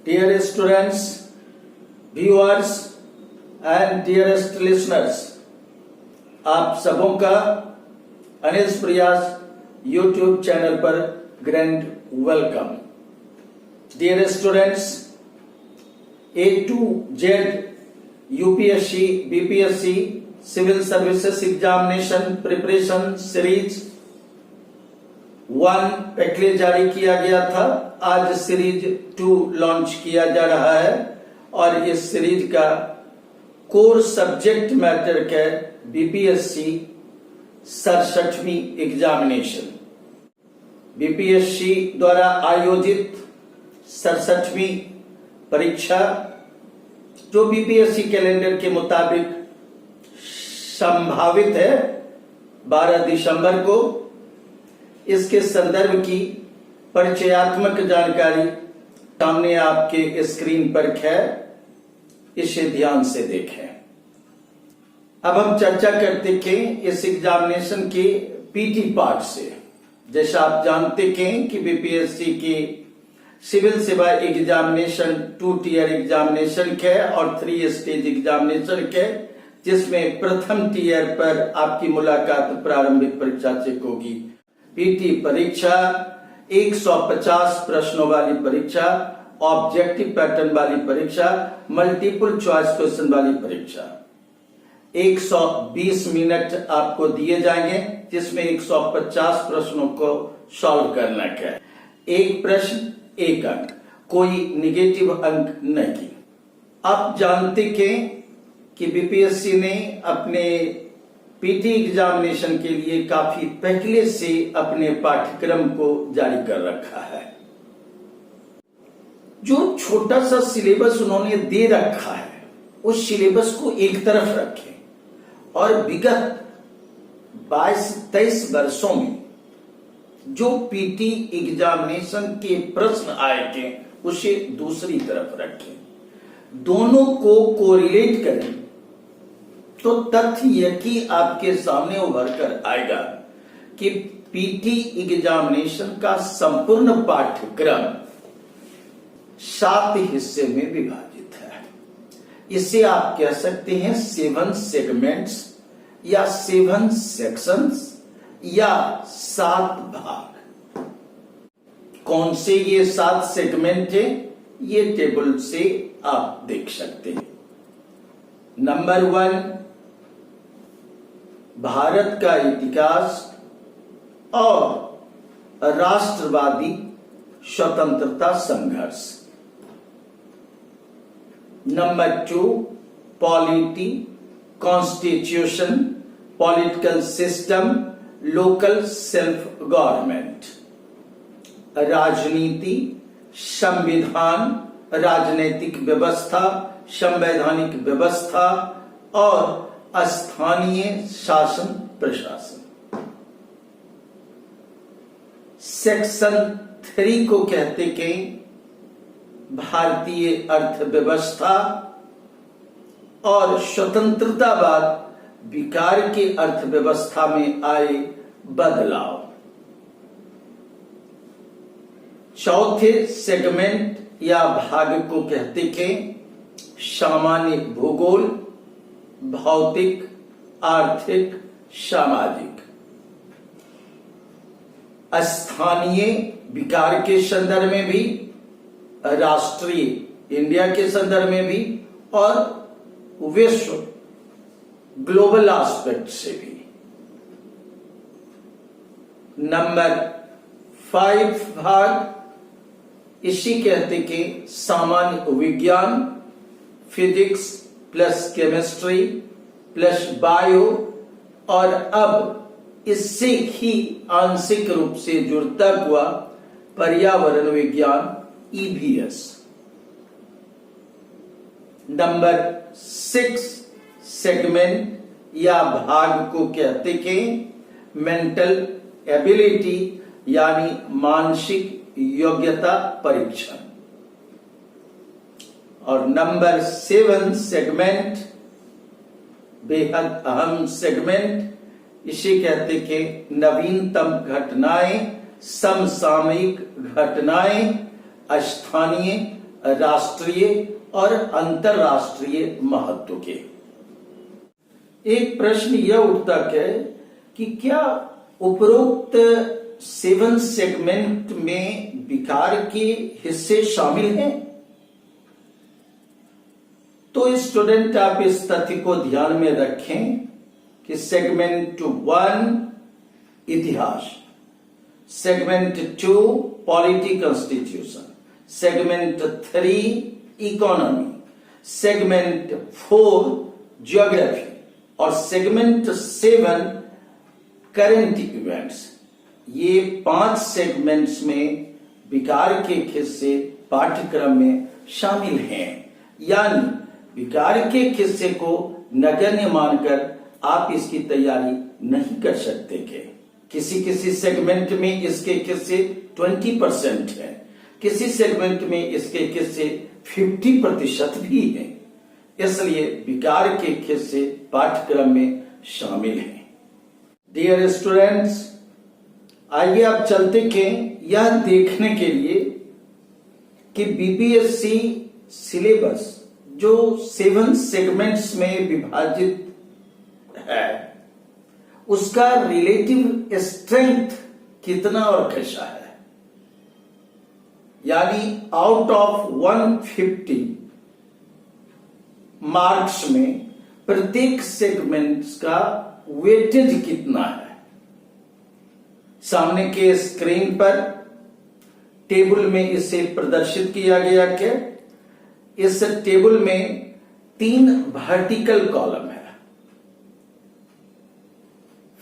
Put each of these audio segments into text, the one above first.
Dear students, viewers and dearest listeners, आप सबों का अनिल प्रयास YouTube चैनल पर grand welcome. Dear students, A to Z UPSC, BPSC civil services examination preparation series 1 पहले जारी किया गया था। आज सीरीज 2 लॉन्च किया जा रहा है और इस सीरीज का कोर सब्जेक्ट मैटर है बीपीएससी 67वीं एग्जामिनेशन। बीपीएससी द्वारा आयोजित 67वीं परीक्षा जो बीपीएससी कैलेंडर के मुताबिक संभावित है 12 दिसंबर को, इसके संदर्भ की परिचयात्मक जानकारी सामने आपके स्क्रीन पर है, इसे ध्यान से देखें। अब हम चर्चा करते हैं इस एग्जामिनेशन के पीटी पार्ट से। जैसा आप जानते हैं कि बीपीएससी की सिविल सेवा एग्जामिनेशन 2 टीयर एग्जामिनेशन है और 3 स्टेज एग्जामिनेशन है, जिसमें प्रथम टीयर पर आपकी मुलाकात प्रारंभिक परीक्षा से होगी। पीटी परीक्षा 150 प्रश्नों वाली परीक्षा, ऑब्जेक्टिव पैटर्न वाली परीक्षा, मल्टीपल चॉइस क्वेश्चन वाली परीक्षा। 120 मिनट आपको दिए जाएंगे, जिसमें 150 प्रश्नों को सॉल्व करना है। एक प्रश्न एक अंक, कोई निगेटिव अंक नहीं। आप जानते हैं कि बीपीएससी ने अपने पीटी एग्जामिनेशन के लिए काफी पहले से अपने पाठ्यक्रम को जारी कर रखा है। जो छोटा सा सिलेबस उन्होंने दे रखा है, उस सिलेबस को एक तरफ रखें और विगत 22-23 वर्षों में जो पीटी एग्जामिनेशन के प्रश्न आए थे उसे दूसरी तरफ रखें, दोनों को कोरिलेट करें तो तथ्य यही आपके सामने उभर कर आएगा कि पीटी एग्जामिनेशन का संपूर्ण पाठ्यक्रम 7 हिस्से में विभाजित है। इसे आप कह सकते हैं 7 सेगमेंट्स या 7 सेक्शंस या 7 भाग। कौन से ये 7 सेगमेंट है, ये टेबल से आप देख सकते हैं। नंबर 1, भारत का इतिहास और राष्ट्रवादी स्वतंत्रता संघर्ष। Number 2, polity, constitution, political system, local self government. राजनीति, संविधान, राजनीतिक व्यवस्था, संवैधानिक व्यवस्था और स्थानीय शासन प्रशासन। सेक्शन 3 को कहते हैं भारतीय अर्थव्यवस्था और स्वतंत्रतावाद विकार के अर्थव्यवस्था में आए बदलाव। चौथे सेगमेंट या भाग को कहते हैं सामान्य भूगोल, भौतिक, आर्थिक, सामाजिक। स्थानीय विकार के संदर्भ में भी, राष्ट्रीय इंडिया के संदर्भ में भी और विश्व ग्लोबल एस्पेक्ट से भी। नंबर 5 भाग इसी कहते कि सामान्य विज्ञान, physics plus chemistry plus bio और अब इससे ही आंशिक रूप से जुड़ता हुआ पर्यावरण विज्ञान ईवीएस। नंबर 6 सेगमेंट या भाग को कहते हैं मेंटल एबिलिटी यानी मानसिक योग्यता परीक्षण। और नंबर 7 सेगमेंट बेहद अहम सेगमेंट, इसे कहते हैं नवीनतम घटनाएं, समसामयिक घटनाएं, स्थानीय राष्ट्रीय और अंतरराष्ट्रीय महत्व के। एक प्रश्न यह उठता है कि क्या उपरोक्त 7 सेगमेंट में विकार के हिस्से शामिल हैं? तो स्टूडेंट आप इस तथ्य को ध्यान में रखें कि सेगमेंट 1 इतिहास, segment 2 polity constitution, segment 3 economy, segment 4 geography और सेगमेंट 7 करंट इवेंट्स, ये 5 सेगमेंट्स में विकार के हिस्से पाठ्यक्रम में शामिल हैं। यानी विकार के हिस्से को नगण्य मानकर आप इसकी तैयारी नहीं कर सकते के। किसी किसी सेगमेंट में इसके हिस्से 20% है, किसी सेगमेंट में इसके हिस्से 50% भी है। इसलिए विकार के हिस्से पाठ्यक्रम में शामिल हैं। डियर स्टूडेंट्स, आइए आप चलते के यह देखने के लिए कि बीपीएससी सिलेबस जो 7 सेगमेंट्स में विभाजित है उसका रिलेटिव स्ट्रेंथ कितना और कैसा है। यानी आउट ऑफ 150 मार्क्स में प्रत्येक सेगमेंट्स का वेटेज कितना है। सामने के स्क्रीन पर टेबल में इसे प्रदर्शित किया गया कि इस टेबल में 3 वर्टिकल कॉलम है।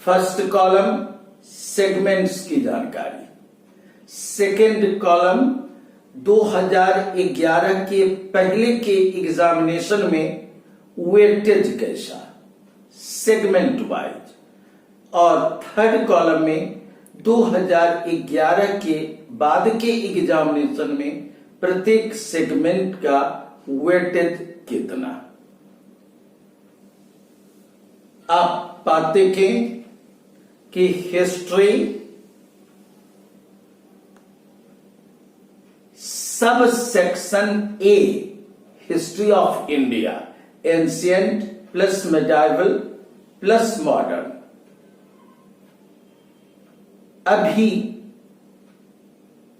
फर्स्ट कॉलम सेगमेंट्स की जानकारी, सेकंड कॉलम 2011 के पहले के एग्जामिनेशन में वेटेज कैसा सेगमेंट वाइज, और थर्ड कॉलम में 2011 के बाद के एग्जामिनेशन में प्रत्येक सेगमेंट का वेटेज कितना। आप पाते हैं कि history sub section A, history of India, ancient plus medieval plus modern, अभी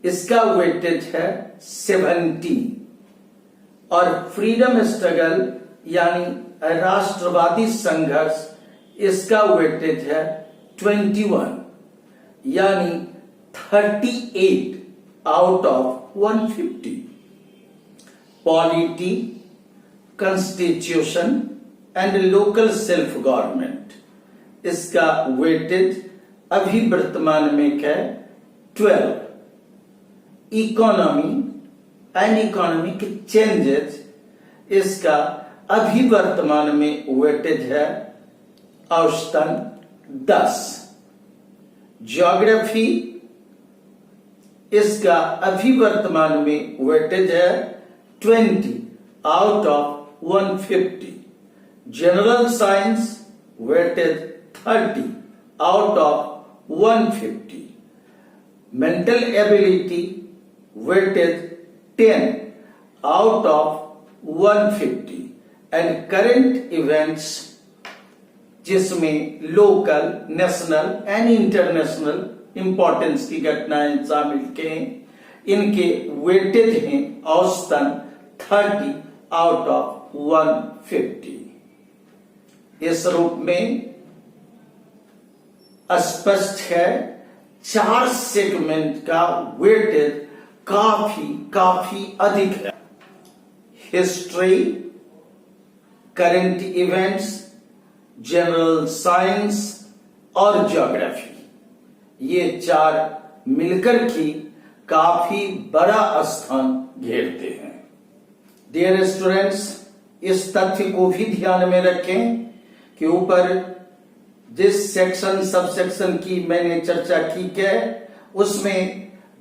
इसका वेटेज है 70, और फ्रीडम स्ट्रगल यानी राष्ट्रवादी संघर्ष, इसका वेटेज है 21, यानी 38 out of 150। Polity, constitution and local self government, इसका वेटेज अभी वर्तमान में है 12। इकोनॉमी एंड इकोनॉमिक चेंजेस, इसका अभी वर्तमान में वेटेज है औसतन 10। ज्योग्राफी, इसका अभी वर्तमान में वेटेज है 20 out of 150। General science weightage 30 out of 150। Mental ability weightage 10 out of 150 and current events जिसमें local, national and international importance की घटनाएं शामिल के इनके वेटेज हैं औसतन 30 आउट ऑफ 150। इस रूप में स्पष्ट है 4 सेगमेंट का वेटेज काफी अधिक है। History, current events, general science और ज्योग्राफी, ये 4 मिलकर की काफी बड़ा स्थान घेरते हैं। डियर स्टूडेंट्स, इस तथ्य को भी ध्यान में रखें कि ऊपर जिस सेक्शन सब सेक्शन की मैंने चर्चा की है उसमें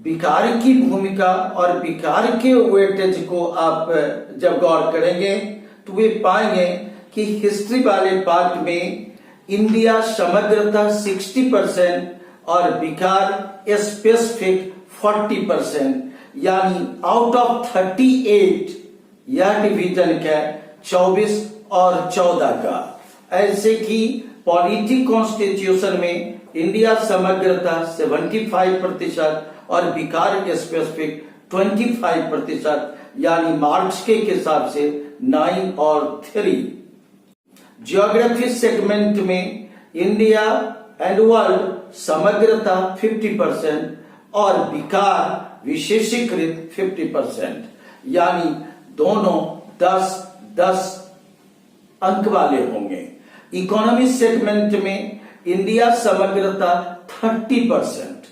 विकार की भूमिका और विकार के वेटेज को आप जब गौर करेंगे तो वे पाएंगे कि हिस्ट्री वाले पार्ट में इंडिया समग्रता 60% और विकार स्पेसिफिक 40%, यानी आउट ऑफ 38 यह डिवीजन का 24 और 14 का। ऐसे कि पॉलिटी कॉन्स्टिट्यूशन में इंडिया समग्रता 75% और विकार स्पेसिफिक 25%, यानी मार्क्स के हिसाब से 9 और 3। ज्योग्राफी सेगमेंट में इंडिया एंड वर्ल्ड समग्रता 50% और विकार विशेषीकृत 50%, यानी दोनों 10-10 अंक वाले होंगे। इकोनॉमी सेगमेंट में इंडिया समग्रता 30%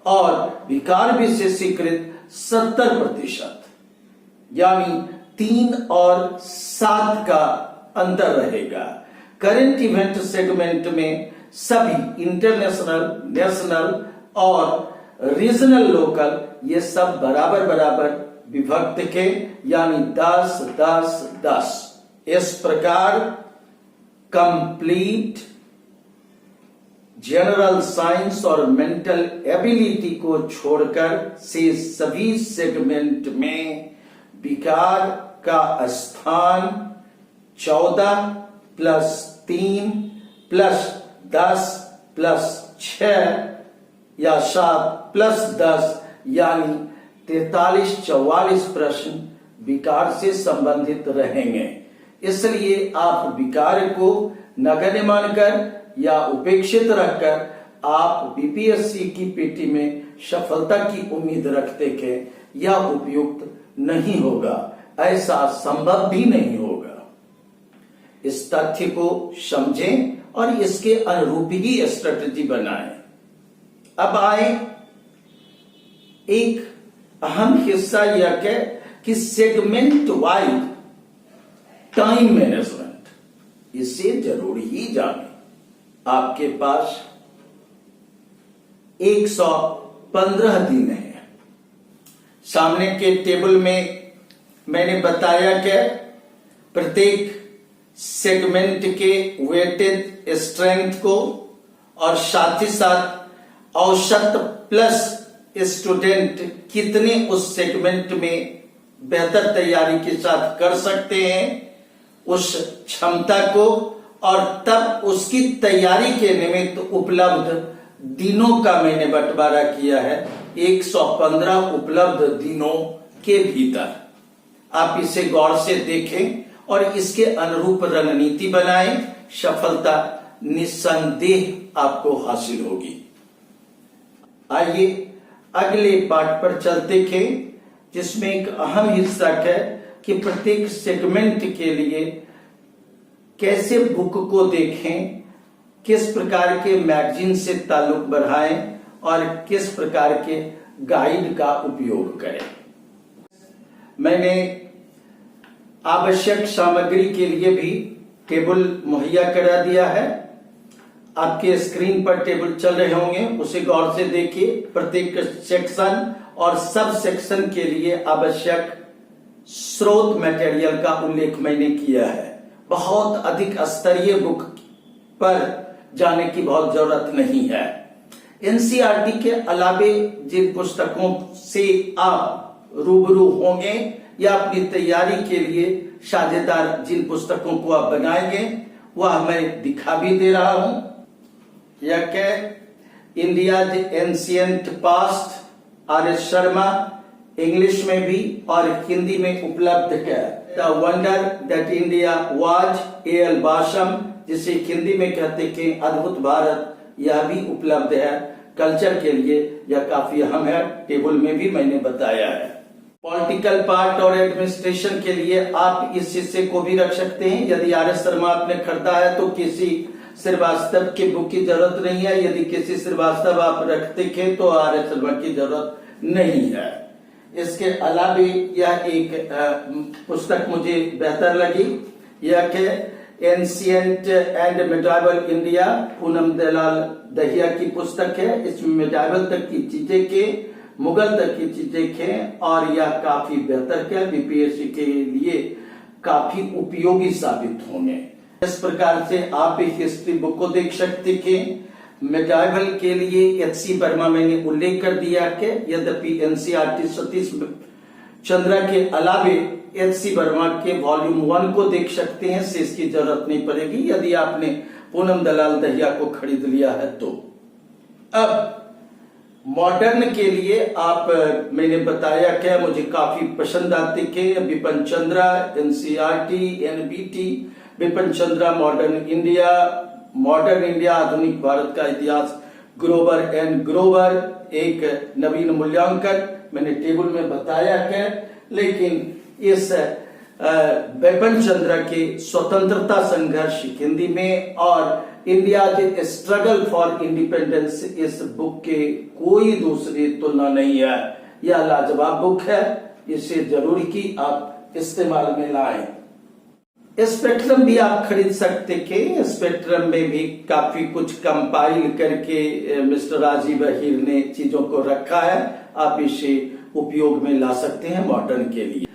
और विकार विशेषीकृत 70%, यानी 3 और 7 का अंतर रहेगा। करंट इवेंट सेगमेंट में सभी इंटरनेशनल, नेशनल और रीजनल लोकल ये सब बराबर बराबर विभक्त के, यानी 10-10-10। इस प्रकार कंप्लीट जनरल साइंस और मेंटल एबिलिटी को छोड़कर से सभी सेगमेंट में विकार का स्थान 14 प्लस 3 प्लस 10 प्लस 6 या 7 प्लस 10, यानी 43-44 प्रश्न विकार से संबंधित रहेंगे। इसलिए आप विकार को नगण्य मानकर या उपेक्षित रखकर आप बीपीएससी की पीटी में सफलता की उम्मीद रखते के यह उपयुक्त नहीं होगा, ऐसा संभव भी नहीं होगा। इस तथ्य को समझें और इसके अनुरूप ही स्ट्रेटजी बनाएं। अब आए एक अहम हिस्सा यह है कि सेगमेंट वाइज टाइम मैनेजमेंट, इसे जरूर ही जाने। आपके पास 115 दिन है। सामने के टेबल में मैंने बताया कि प्रत्येक सेगमेंट के वेटेड स्ट्रेंथ को और साथ ही साथ औसत प्लस स्टूडेंट कितने उस सेगमेंट में बेहतर तैयारी के साथ कर सकते हैं, उस क्षमता को, और तब उसकी तैयारी के निमित्त उपलब्ध दिनों का मैंने बंटवारा किया है 115 उपलब्ध दिनों के भीतर। आप इसे गौर से देखें और इसके अनुरूप रणनीति बनाएं, सफलता निस्संदेह आपको हासिल होगी। आइए अगले पाठ पर चलते हैं, जिसमें एक अहम हिस्सा है कि प्रत्येक सेगमेंट के लिए कैसे बुक को देखें, किस प्रकार के मैगजीन से ताल्लुक बढ़ाएं और किस प्रकार के गाइड का उपयोग करें। मैंने आवश्यक सामग्री के लिए भी टेबल मुहैया करा दिया है। आपके स्क्रीन पर टेबल चल रहे होंगे, उसे गौर से देखिए। प्रत्येक सेक्शन और सब सेक्शन के लिए आवश्यक स्रोत मटेरियल का उल्लेख मैंने किया है। बहुत अधिक स्तरीय बुक पर जाने की बहुत जरूरत नहीं है। एनसीईआरटी के अलावे जिन पुस्तकों से आप रूबरू होंगे या अपनी तैयारी के लिए साझेदार जिन पुस्तकों को आप बनाएंगे, वह मैं दिखा भी दे रहा हूं। यह के India ancient past, R S. Sharma, English में भी और हिंदी में उपलब्ध है। The wonder that India was, A L. Basham, जिसे हिंदी में कहते हैं अद्भुत भारत, यह भी उपलब्ध है। कल्चर के लिए यह काफी अहम है, टेबल में भी मैंने बताया है। पॉलिटिकल पार्ट और एडमिनिस्ट्रेशन के लिए आप इस हिस्से को भी रख सकते हैं। यदि आर.एस. शर्मा आपने खरीदा है तो किसी श्रीवास्तव की बुक की जरूरत नहीं है। यदि किसी श्रीवास्तव आप रखते हैं तो आर.एस. शर्मा की जरूरत नहीं है। इसके अलावा यह एक पुस्तक मुझे बेहतर लगी, यह के ancient and medieval India, Poonam Dalal Dahiya की पुस्तक है। इसमें मिडाइवल तक की चीजें के, मुगल तक की चीजें के, और यह काफी बेहतर है, बीपीएससी के लिए काफी उपयोगी साबित होंगे। इस प्रकार से आप एक हिस्ट्री बुक को देख सकते हैं। मेडाइवल के लिए एच.सी. वर्मा मैंने उल्लेख कर दिया कि यद्यपि एनसीईआरटी सतीश चंद्रा के अलावे एच.सी. वर्मा के वॉल्यूम 1 को देख सकते हैं, से इसकी जरूरत नहीं पड़ेगी यदि आपने पूनम दलाल दहिया को खरीद लिया है तो। अब मॉडर्न के लिए आप मैंने बताया क्या मुझे काफी पसंद आते के Bipin Chandra, NCERT, NBT, Bipin Chandra modern India आधुनिक भारत का इतिहास, ग्रोवर एंड ग्रोवर, एक नवीन मूल्यांकन मैंने टेबल में बताया है। लेकिन इस बिपिन चंद्र के स्वतंत्रता संघर्ष हिंदी में और इंडिया स्ट्रगल फॉर इंडिपेंडेंस, इस बुक के कोई दूसरी तुलना नहीं है। यह लाजवाब बुक है, इसे जरूर की आप इस्तेमाल में लाएं। स्पेक्ट्रम भी आप खरीद सकते थे, स्पेक्ट्रम में भी काफी कुछ कंपाइल करके मिस्टर राजीव अहीर ने चीजों को रखा है, आप इसे उपयोग में ला सकते हैं मॉडर्न के लिए।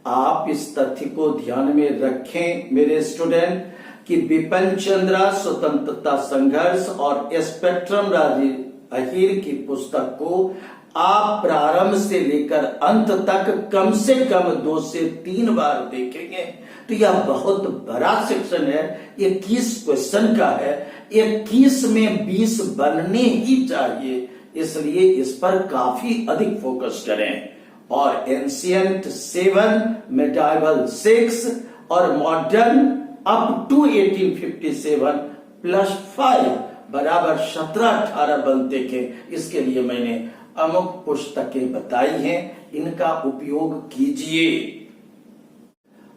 आप इस तथ्य को ध्यान में रखें मेरे स्टूडेंट कि बिपिन चंद्रा स्वतंत्रता संघर्ष और स्पेक्ट्रम राजीव अहीर की पुस्तक को आप प्रारंभ से लेकर अंत तक कम से कम 2 से 3 बार देखेंगे तो यह बहुत बड़ा सेक्शन है, 21 क्वेश्चन का है, 21 में 20 बनने ही चाहिए, इसलिए इस पर काफी अधिक फोकस करें। और एंशिएंट 7, मेडाइवल 6 और मॉडर्न अप टू 1857 प्लस 5 बराबर 17-18 बनते थे। इसके लिए मैंने अमुक पुस्तकें बताई हैं, इनका उपयोग कीजिए।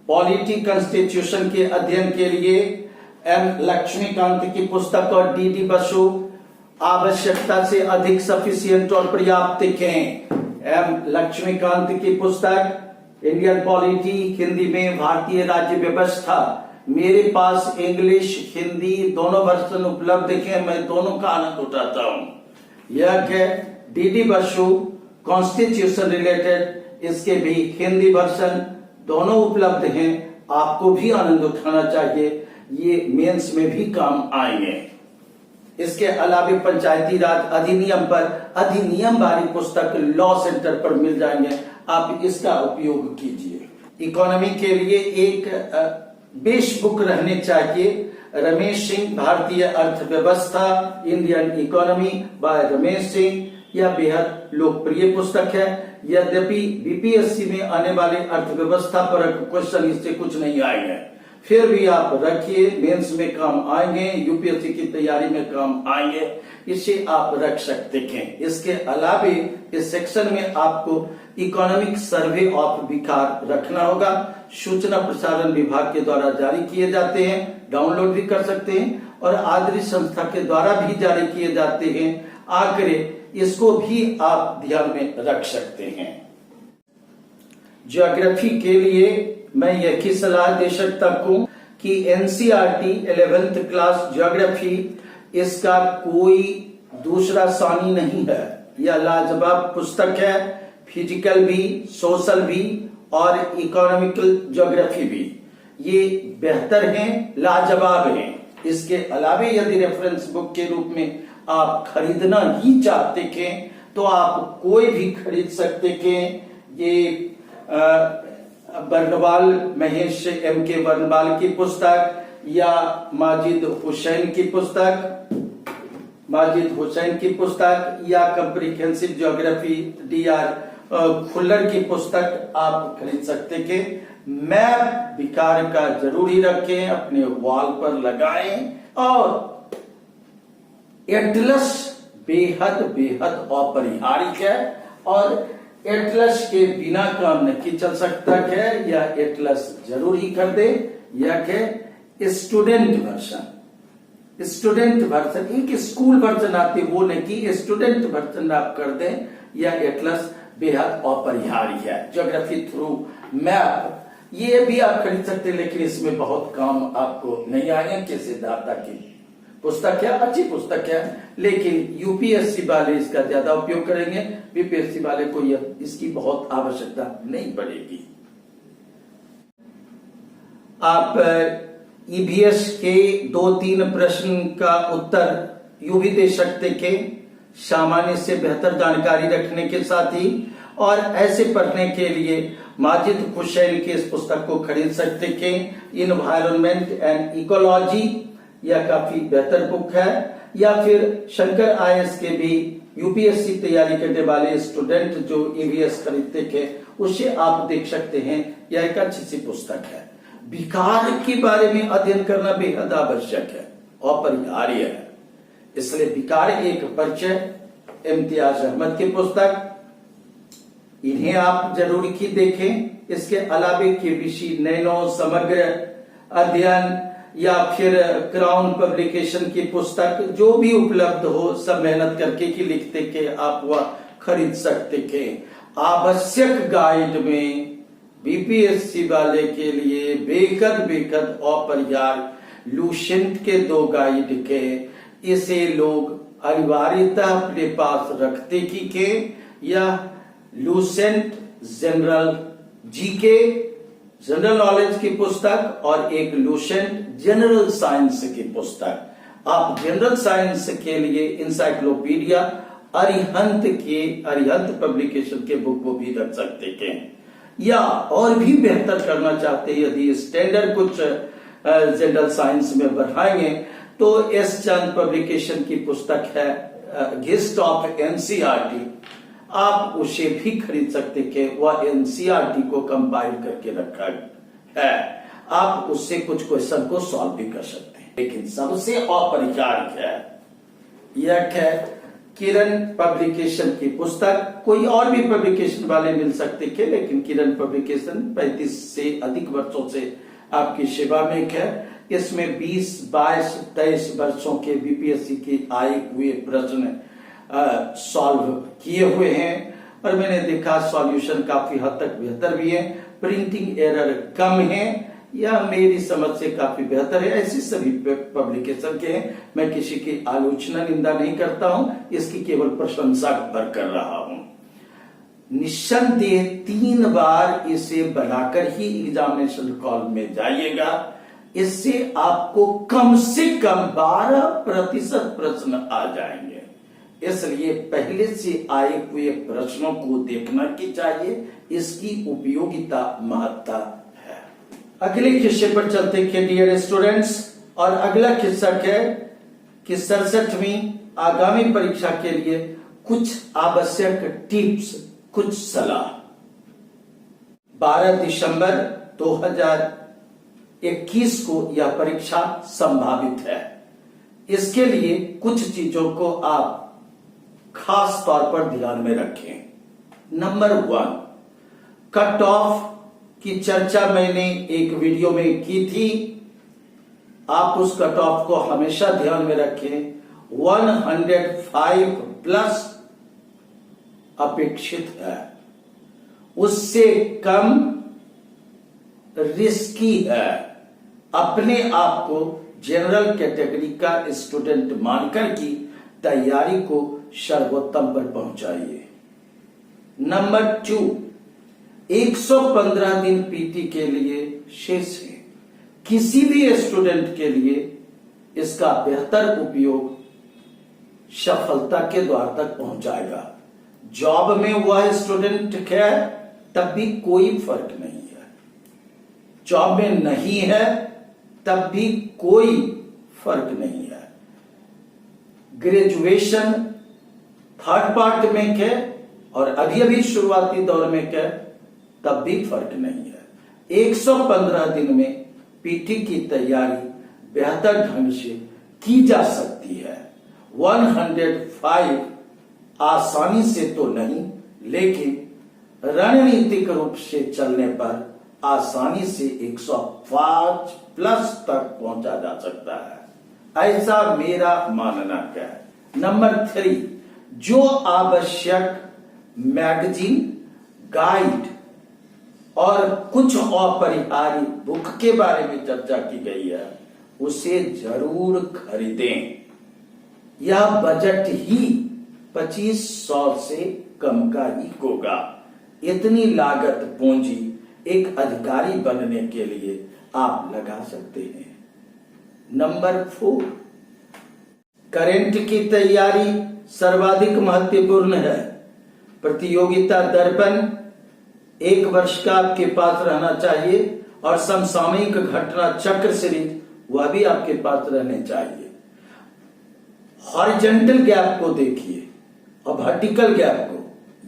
पॉलिटी कॉन्स्टिट्यूशन के अध्ययन के लिए एम लक्ष्मीकांत की पुस्तक और डी बसु आवश्यकता से अधिक सफिशिएंट और पर्याप्त लिखें। एम लक्ष्मीकांत की पुस्तक इंडियन पॉलिटी हिंदी में भारतीय राज्य व्यवस्था, मेरे पास इंग्लिश हिंदी दोनों वर्जन उपलब्ध है, मैं दोनों का आनंद उठाता हूँ। यह डी बसु कॉन्स्टिट्यूशन रिलेटेड, इसके भी हिंदी वर्जन दोनों उपलब्ध हैं, आपको भी आनंद उठाना चाहिए, ये मेंस में भी काम आएंगे। इसके अलावा पंचायती राज अधिनियम पर अधिनियम वाली पुस्तक लॉ सेंटर पर मिल जाएंगे, आप इसका उपयोग कीजिए। इकोनॉमी के लिए एक बेस बुक रहने चाहिए, रमेश सिंह भारतीय अर्थव्यवस्था Indian economy bye Ramesh Singh, यह बेहद लोकप्रिय पुस्तक है। यद्यपि बीपीएससी में आने वाले अर्थव्यवस्था पर क्वेश्चन इससे कुछ नहीं आएंगे, फिर भी आप रखिए, मेंस में काम आएंगे, यूपीएससी की तैयारी में काम आएंगे, इसे आप रख सकते हैं। इसके अलावा इस सेक्शन में आपको इकोनॉमिक सर्वे ऑफ बिहार रखना होगा, सूचना प्रसारण विभाग के द्वारा जारी किए जाते हैं, डाउनलोड भी कर सकते हैं और आदरी संस्था के द्वारा भी जारी किए जाते हैं। आखिर इसको भी आप ध्यान में रख सकते हैं। ज्योग्राफी के लिए मैं यही सलाह दे सकता हूं कि एनसीईआरटी 11th क्लास ज्योग्राफी, इसका कोई दूसरा सानी नहीं है, यह लाजवाब पुस्तक है, फिजिकल भी, सोशल भी और इकोनॉमिकल ज्योग्राफी भी, ये बेहतर हैं, लाजवाब हैं। इसके अलावा यदि रेफरेंस बुक के रूप में आप खरीदना ही चाहते हैं तो आप कोई भी खरीद सकते हैं। ये बर्नवाल महेश एम के बर्नवाल की पुस्तक या माजिद हुसैन की पुस्तक या कंप्रिहेंसिव ज्योग्राफी DR खुल्लर की पुस्तक आप खरीद सकते हैं। मैप बिकार का जरूरी रखें, अपने वॉल पर लगाएं और एटलस बेहद बेहद अपरिहार्य है और एटलस के बिना काम नहीं चल सकता है, यह एटलस जरूर ही कर दे। यह है स्टूडेंट वर्जन, एक स्कूल वर्जन आती वो नहीं कि स्टूडेंट वर्जन आप कर दें, यह एटलस बेहद अपरिहार्य है। ज्योग्राफी थ्रू मैप ये भी आप खरीद सकते हैं, लेकिन इसमें बहुत काम आपको नहीं आएंगे। कैसे दाता की पुस्तक है, अच्छी पुस्तक है, लेकिन यूपीएससी वाले इसका ज्यादा उपयोग करेंगे, बीपीएससी वाले को इसकी बहुत आवश्यकता नहीं पड़ेगी। आप ईवीएस के 2-3 प्रश्न का उत्तर यूं भी दे सकते कि सामान्य से बेहतर जानकारी रखने के साथ ही और ऐसे पढ़ने के लिए माजिद खुशैन की इस पुस्तक को खरीद सकते कि इन्वायरमेंट एंड इकोलॉजी, यह काफी बेहतर बुक है। या फिर शंकर आईएएस के भी यूपीएससी तैयारी करने वाले स्टूडेंट जो ईवीएस खरीदते थे उसे आप देख सकते हैं, यह एक अच्छी सी पुस्तक है। विकार के बारे में अध्ययन करना बेहद आवश्यक है, अपरिहार्य है, इसलिए विकार एक परिचय इम्तियाज अहमद की पुस्तक, इन्हें आप जरूर ही देखें। इसके अलावे केबीसी नैनो समग्र अध्ययन या फिर क्राउन पब्लिकेशन की पुस्तक जो भी उपलब्ध हो, सब मेहनत करके की लिखते के आप वह खरीद सकते के। आवश्यक गाइड में बीपीएससी वाले के लिए बेकद अपरिहार्य लूसेंट के 2 गाइड के, इसे लोग अनिवार्यतः अपने पास रखते की के, या Lucent general GK general knowledge की पुस्तक और एक लूसेंट जनरल साइंस की पुस्तक। आप जनरल साइंस के लिए इंसाइक्लोपीडिया अरिहंत पब्लिकेशन के बुक को भी रख सकते हैं। या और भी बेहतर करना चाहते हैं, यदि स्टैंडर्ड कुछ जनरल साइंस में बढ़ाएंगे तो एस चंद पब्लिकेशन की पुस्तक है गेस्ट ऑफ एनसीईआरटी, आप उसे भी खरीद सकते कि वह एनसीईआरटी को कंपाइल करके रखा है, आप उससे कुछ क्वेश्चन को सॉल्व भी कर सकते हैं। लेकिन सबसे अपरिहार्य है यह है किरण पब्लिकेशन की पुस्तक। कोई और भी पब्लिकेशन वाले मिल सकते थे, लेकिन किरण पब्लिकेशन 35 से अधिक वर्षों से आपकी सेवा में है। इसमें 20, 22, 23 वर्षों के बीपीएससी के आए हुए प्रश्न सॉल्व किए हुए हैं और मैंने देखा सॉल्यूशन काफी हद तक बेहतर भी है, प्रिंटिंग एरर कम है, या मेरी समझ से काफी बेहतर है। ऐसी सभी पब्लिकेशन के हैं, मैं किसी की आलोचना निंदा नहीं करता हूं, इसकी केवल प्रशंसा पर कर रहा हूं। निस्संदेह 3 बार इसे बनाकर ही एग्जामिनेशन हॉल में जाइएगा, इससे आपको कम से कम 12% प्रश्न आ जाएंगे। इसलिए पहले से आए हुए प्रश्नों को देखना की चाहिए, इसकी उपयोगिता महत्ता है। अगले किस्से पर चलते हैं डियर स्टूडेंट्स, और अगला किस्सा है कि 67वीं आगामी परीक्षा के लिए कुछ आवश्यक टिप्स, कुछ सलाह। 12 दिसंबर 2021 को यह परीक्षा संभावित है। इसके लिए कुछ चीजों को आप खास तौर पर ध्यान में रखें। नंबर 1, कट ऑफ की चर्चा मैंने एक वीडियो में की थी, आप उस कट ऑफ को हमेशा ध्यान में रखें। 105 प्लस अपेक्षित है, उससे कम रिस्की है। अपने आप को जनरल कैटेगरी का स्टूडेंट मानकर की तैयारी को सर्वोत्तम पर पहुंचाइए। नंबर 2, 115 दिन पीटी के लिए शेष है। किसी भी स्टूडेंट के लिए इसका बेहतर उपयोग सफलता के द्वार तक पहुंचाएगा। जॉब में वह स्टूडेंट है तब भी कोई फर्क नहीं है, जॉब में नहीं है तब भी कोई फर्क नहीं है। ग्रेजुएशन थर्ड पार्ट में है और अभी शुरुआती दौर में है तब भी फर्क नहीं है। 115 दिन में पीटी की तैयारी बेहतर ढंग से की जा सकती है। 105 आसानी से तो नहीं, लेकिन रणनीतिक रूप से चलने पर आसानी से 105 प्लस तक पहुंचा जा सकता है, ऐसा मेरा मानना है। नंबर 3, जो आवश्यक मैगजीन, गाइड और कुछ अपरिहार्य बुक के बारे में चर्चा की गई है उसे जरूर खरीदें। यह बजट ही 2500 से कम का ही होगा। इतनी लागत पूंजी एक अधिकारी बनने के लिए आप लगा सकते हैं। नंबर 4, करंट की तैयारी सर्वाधिक महत्वपूर्ण है। प्रतियोगिता दर्पण 1 वर्ष का आपके पास रहना चाहिए और समसामयिक घटना चक्र सीरीज वह भी आपके पास रहने चाहिए। हॉरिजॉन्टल गैप को देखिए और वर्टिकल गैप को,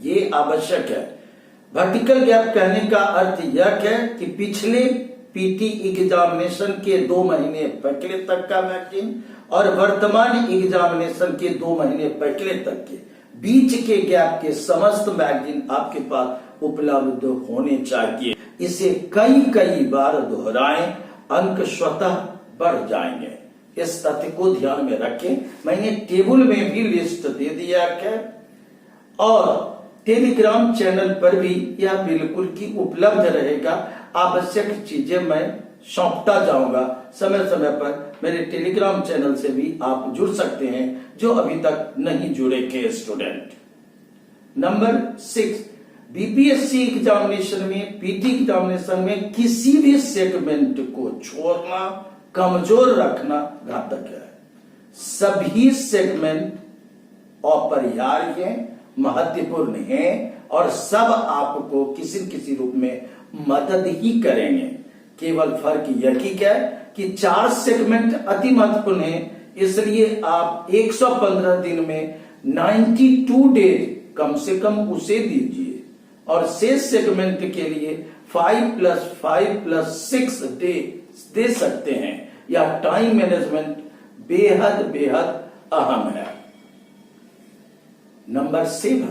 ये आवश्यक है। वर्टिकल गैप कहने का अर्थ यह है कि पिछले पीटी एग्जामिनेशन के 2 महीने पहले तक का मैगजीन और वर्तमान एग्जामिनेशन के 2 महीने पहले तक के बीच के गैप के समस्त मैगजीन आपके पास उपलब्ध होने चाहिए। इसे कई बार दोहराएं, अंक स्वतः बढ़ जाएंगे। इस तथ्य को ध्यान में रखें। मैंने टेबल में भी लिस्ट दे दिया है और टेलीग्राम चैनल पर भी यह बिल्कुल की उपलब्ध रहेगा। आवश्यक चीजें मैं सौंपता जाऊंगा समय समय पर। मेरे टेलीग्राम चैनल से भी आप जुड़ सकते हैं जो अभी तक नहीं जुड़े के स्टूडेंट। नंबर 6, बीपीएससी एग्जामिनेशन में, पीटी एग्जामिनेशन में किसी भी सेगमेंट को छोड़ना, कमजोर रखना घातक है। सभी सेगमेंट अपरिहार्य हैं, महत्वपूर्ण हैं और सब आपको किसी न किसी रूप में मदद ही करेंगे। केवल फर्क यही है कि 4 सेगमेंट अति महत्वपूर्ण है, इसलिए आप 115 दिन में 92 डेज कम से कम उसे दीजिए और शेष सेगमेंट के लिए 5+5+6 डे दे सकते हैं। यह टाइम मैनेजमेंट बेहद अहम है। नंबर 7,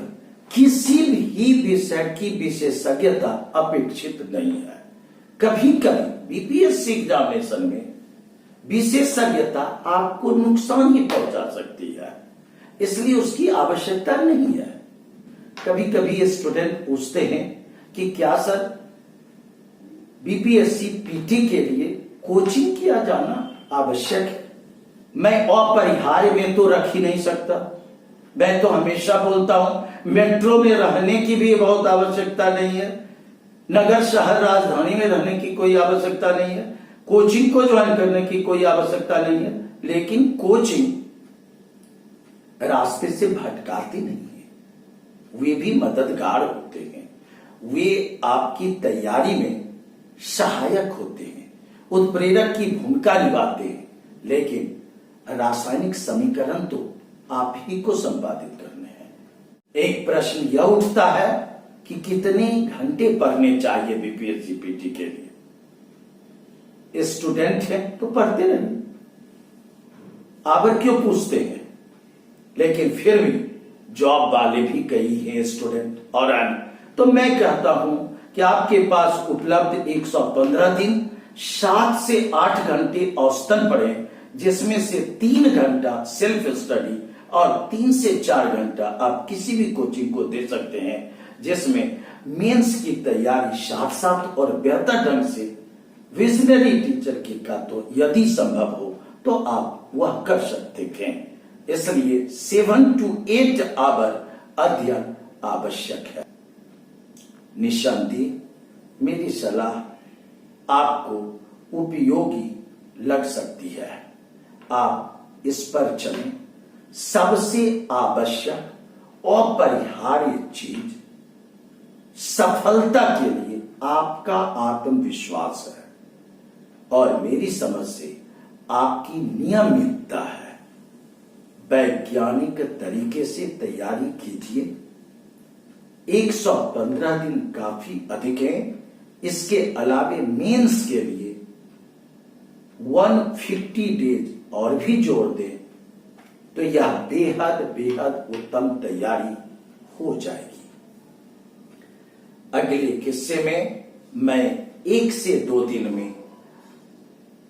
किसी भी विषय की विशेषज्ञता अपेक्षित नहीं है। कभी बीपीएससी एग्जामिनेशन में विशेषज्ञता आपको नुकसान ही पहुंचा सकती है, इसलिए उसकी आवश्यकता नहीं है। कभी स्टूडेंट पूछते हैं कि क्या सर बीपीएससी पीटी के लिए कोचिंग किया जाना आवश्यक है? मैं अपरिहार्य में तो रख ही नहीं सकता। मैं तो हमेशा बोलता हूं मेट्रो में रहने की भी बहुत आवश्यकता नहीं है, नगर शहर राजधानी में रहने की कोई आवश्यकता नहीं है, कोचिंग को ज्वाइन करने की कोई आवश्यकता नहीं है। लेकिन कोचिंग रास्ते से भटकाती नहीं है, वे भी मददगार होते हैं, वे आपकी तैयारी में सहायक होते हैं, उत्प्रेरक की भूमिका निभाते हैं। लेकिन रासायनिक समीकरण तो आप ही को संपादित करने हैं। एक प्रश्न यह उठता है कि कितने घंटे पढ़ने चाहिए बीपीएससी पीटी के लिए? स्टूडेंट है तो पढ़ते नहीं, आबर क्यों पूछते हैं? लेकिन फिर भी जॉब वाले भी कई हैं स्टूडेंट और तो मैं कहता हूं कि आपके पास उपलब्ध 115 दिन 7 से 8 घंटे औसतन पढ़ें, जिसमें से 3 घंटा सेल्फ स्टडी और 3 से 4 घंटा आप किसी भी कोचिंग को दे सकते हैं, जिसमें मेंस की तैयारी साथ साथ और बेहतर ढंग से विजनरी टीचर की का तो यदि संभव हो तो आप वह कर सकते हैं। इसलिए 7 to 8 आवर अध्ययन आवश्यक है। निस्संदेह मेरी सलाह आपको उपयोगी लग सकती है, आप इस पर चलें। सबसे आवश्यक अपरिहार्य चीज सफलता के लिए आपका आत्मविश्वास है और मेरी समझ से आपकी नियमितता है। वैज्ञानिक तरीके से तैयारी कीजिए। 115 दिन काफी अधिक है। इसके अलावे मेंस के लिए 150 डेज और भी जोड़ दें तो यह बेहद उत्तम तैयारी हो जाएगी। अगले किस्से में मैं 1 से 2 दिन में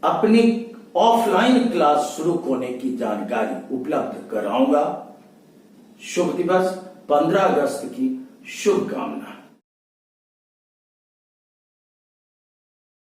अपनी ऑफलाइन क्लास शुरू होने की जानकारी उपलब्ध कराऊंगा। शुभ दिवस 15 अगस्त की शुभकामना।